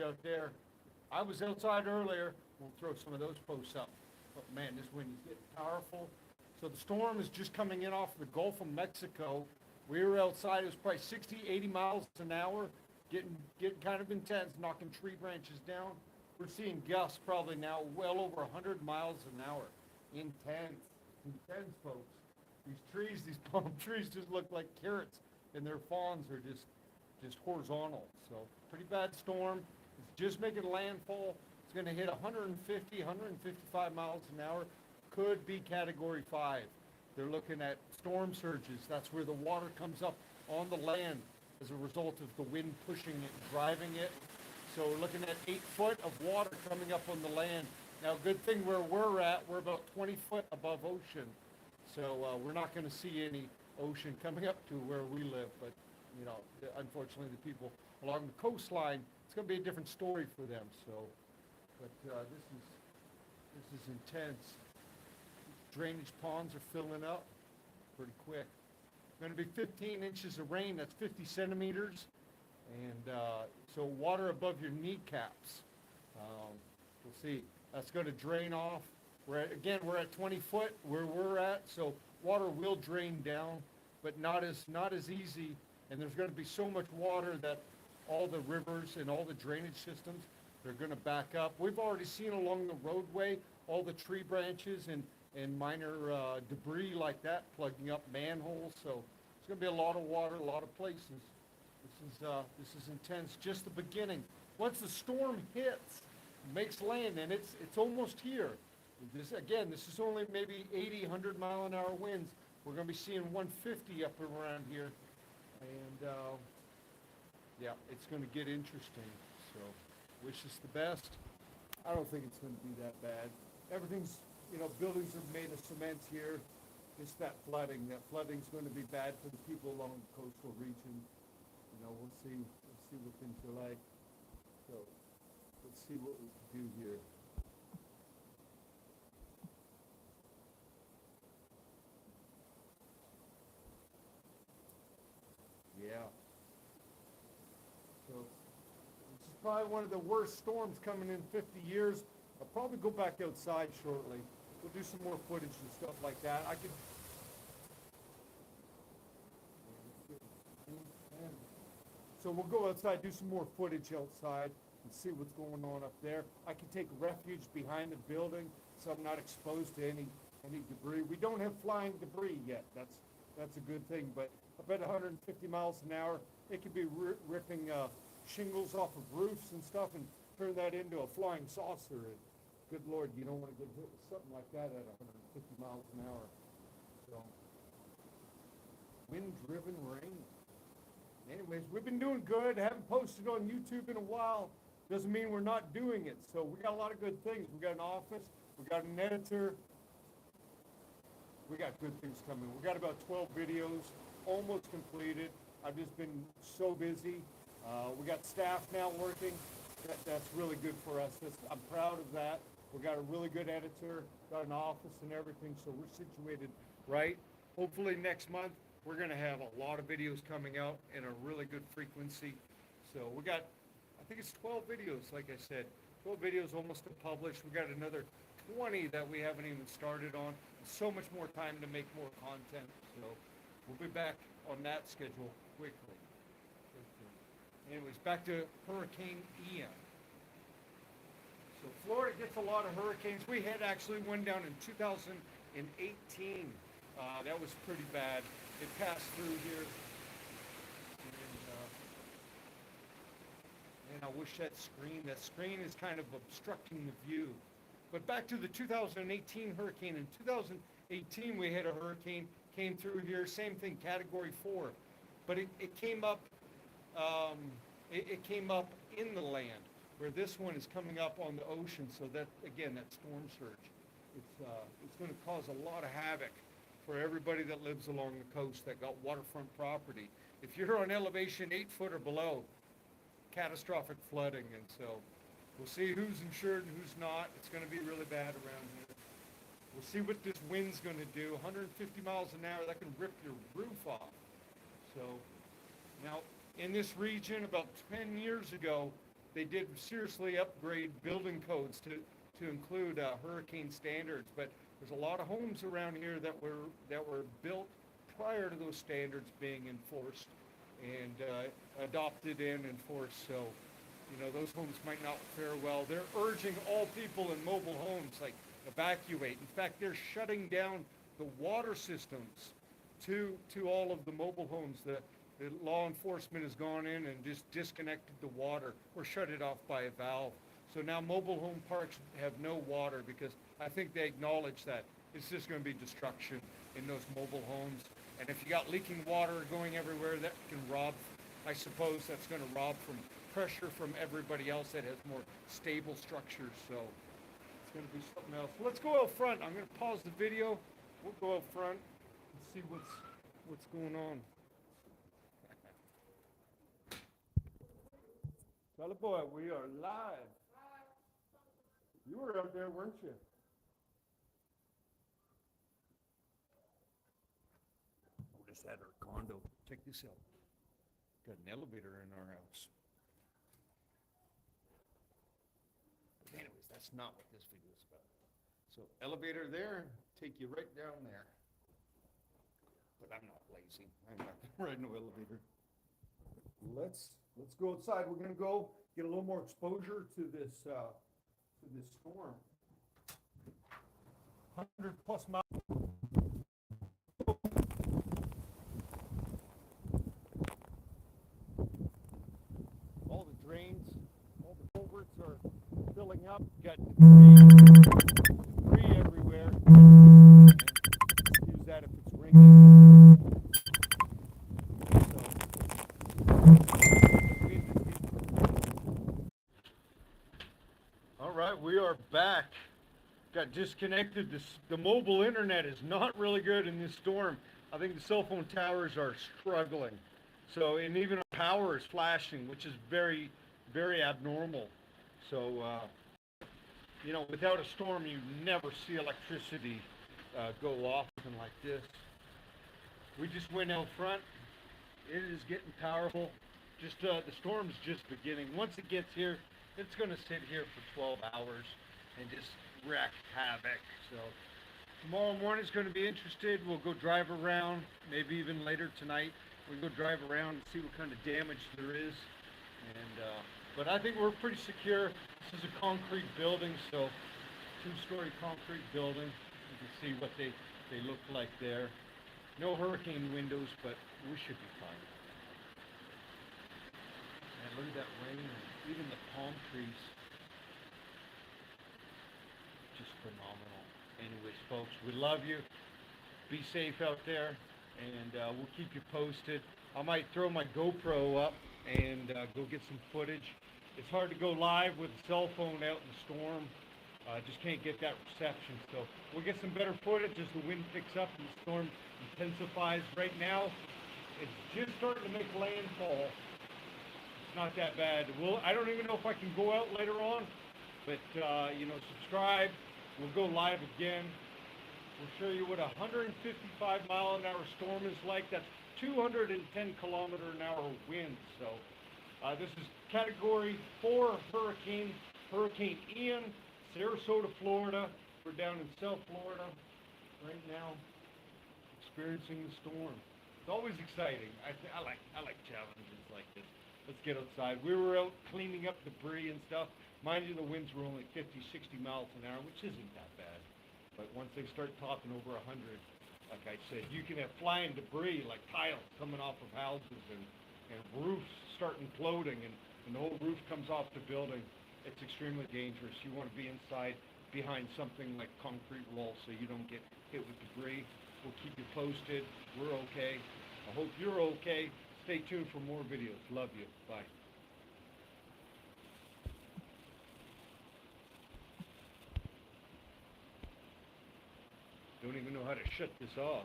out there. I was outside earlier. We'll throw some of those posts up. But man, this wind is getting powerful. So the storm is just coming in off the Gulf of Mexico. We were outside. It was probably 60, 80 miles an hour, getting kind of intense, knocking tree branches down. We're seeing gusts probably now well over 100 miles an hour. Intense, intense, folks. These trees, these palm trees, just look like carrots, and their fronds are just horizontal. So pretty bad storm. It's just making landfall. It's going to hit 150, 155 miles an hour. Could be Category 5. They're looking at storm surges. That's where the water comes up on the land as a result of the wind pushing it, driving it. So we're looking at 8 foot of water coming up on the land. Now, good thing where we're at, we're about 20 foot above ocean. So we're not going to see any ocean coming up to where we live. But, you know, unfortunately, the people along the coastline, it's going to be a different story for them. So, but this is intense. Drainage ponds are filling up pretty quick. Going to be 15 inches of rain. That's 50 centimeters. And so water above your kneecaps. We'll see. That's going to drain off. We're at 20 foot where we're at, so water will drain down, but not as easy. And there's going to be so much water that all the rivers and all the drainage systems, they're going to back up. We've already seen along the roadway all the tree branches and minor debris like that plugging up manholes. So it's going to be a lot of water, a lot of places. This is intense. Just the beginning. Once the storm hits, makes land, and it's almost here. This is only maybe 80, 100 mile an hour winds. We're going to be seeing 150 up around here, and yeah, it's going to get interesting. So, wish us the best. I don't think it's going to be that bad. Everything's, buildings are made of cement here. Just that flooding. That flooding's going to be bad for the people along the coastal region. We'll see what things are like. So, let's see what we can do here. Yeah. So this is probably one of the worst storms coming in 50 years. I'll probably go back outside shortly. We'll do some more footage and stuff like that. So we'll go outside, do some more footage outside and see what's going on up there. I can take refuge behind the building so I'm not exposed to any debris. We don't have flying debris yet. That's a good thing, but I bet 150 miles an hour, it could be ripping shingles off of roofs and stuff and turn that into a flying saucer. And good Lord, you don't want to get hit with something like that at 150 miles an hour. So, wind-driven rain. Anyways, we've been doing good. Haven't posted on YouTube in a while. Doesn't mean we're not doing it. So we got a lot of good things. We got an office. We got an editor. We got good things coming. We got about 12 videos almost completed. I've just been so busy. We got staff now working. That's really good for us. I'm proud of that. We got a really good editor, got an office and everything, so we're situated right. Hopefully next month we're going to have a lot of videos coming out in a really good frequency. So we got, I think it's 12 videos, like I said. 12 videos almost to publish. We got another 20 that we haven't even started on. So much more time to make more content. So we'll be back on that schedule quickly. Anyways, back to Hurricane Ian. So Florida gets a lot of hurricanes. We had actually one down in 2018. That was pretty bad. It passed through here. And I wish that screen is kind of obstructing the view. But back to the 2018 hurricane. In 2018, we had a hurricane, came through here, same thing, Category 4. But it came up, it came up in the land, where this one is coming up on the ocean. So that, again, that storm surge, it's going to cause a lot of havoc for everybody that lives along the coast that got waterfront property. If you're on elevation 8 foot or below, catastrophic flooding. And so we'll see who's insured and who's not. It's going to be really bad around here. We'll see what this wind's going to do. 150 miles an hour, that can rip your roof off. So now in this region about 10 years ago, they did seriously upgrade building codes to include hurricane standards, but there's a lot of homes around here that were built prior to those standards being enforced and adopted and enforced. So, you know, those homes might not fare well. They're urging all people in mobile homes, like, evacuate. In fact, they're shutting down the water systems to all of the mobile homes. The law enforcement has gone in and just disconnected the water or shut it off by a valve. So now mobile home parks have no water because I think they acknowledge that it's just going to be destruction in those mobile homes. And if you got leaking water going everywhere, that can rob, I suppose that's going to rob from pressure from everybody else that has more stable structures. So it's going to be something else. Let's go out front. I'm going to pause the video. We'll go out front and see what's going on. Tell boy, we are live. You were out there, weren't you? Oh, just at our condo. Check this out. Got an elevator in our house. But anyways, that's not what this video is about. So elevator there, take you right down there. But I'm not lazy. I'm not gonna ride no elevator. Let's go outside. We're gonna go get a little more exposure to this storm. 100+ miles. All the drains, all the culverts are filling up. Got debris everywhere. Use that if it's raining. All right, we are back. Got disconnected. The mobile internet is not really good in this storm. I think the cell phone towers are struggling. So, and even our power is flashing, which is very, very abnormal. So, you know, without a storm, you never see electricity go off and like this. We just went out front. It is getting powerful. Just the storm's just beginning. Once it gets here, it's going to sit here for 12 hours and just wreak havoc. So tomorrow morning is going to be interested. We'll go drive around, maybe even later tonight. We'll go drive around and see what kind of damage there is. And but I think we're pretty secure. This is a concrete building, so 2-story concrete building. You can see what they look like there. No hurricane windows, but we should be fine. And look at that rain, and even the palm trees. Just phenomenal. Anyways, folks, we love you. Be safe out there, and we'll keep you posted. I might throw my GoPro up and go get some footage. It's hard to go live with a cell phone out in the storm. Just can't get that reception. So we'll get some better footage as the wind picks up and the storm intensifies. Right now, it's just starting to make landfall. It's not that bad. I don't even know if I can go out later on, but you know, subscribe. We'll go live again. We'll show you what a 155-mile-an-hour storm is like. That's 210-kilometer-an-hour wind. So this is Category 4 hurricane, Hurricane Ian, Sarasota, Florida. We're down in South Florida right now, experiencing the storm. It's always exciting. I like challenges like this. Let's get outside. We were out cleaning up debris and stuff. Mind you, the winds were only 50, 60 miles an hour, which isn't that bad. But once they start topping over 100, like I said, you can have flying debris like tiles coming off of houses and roofs start imploding and the whole roof comes off the building. It's extremely dangerous. You want to be inside behind something like concrete wall so you don't get hit with debris. We'll keep you posted. We're okay. I hope you're okay. Stay tuned for more videos. Love you. Bye. Don't even know how to shut this off.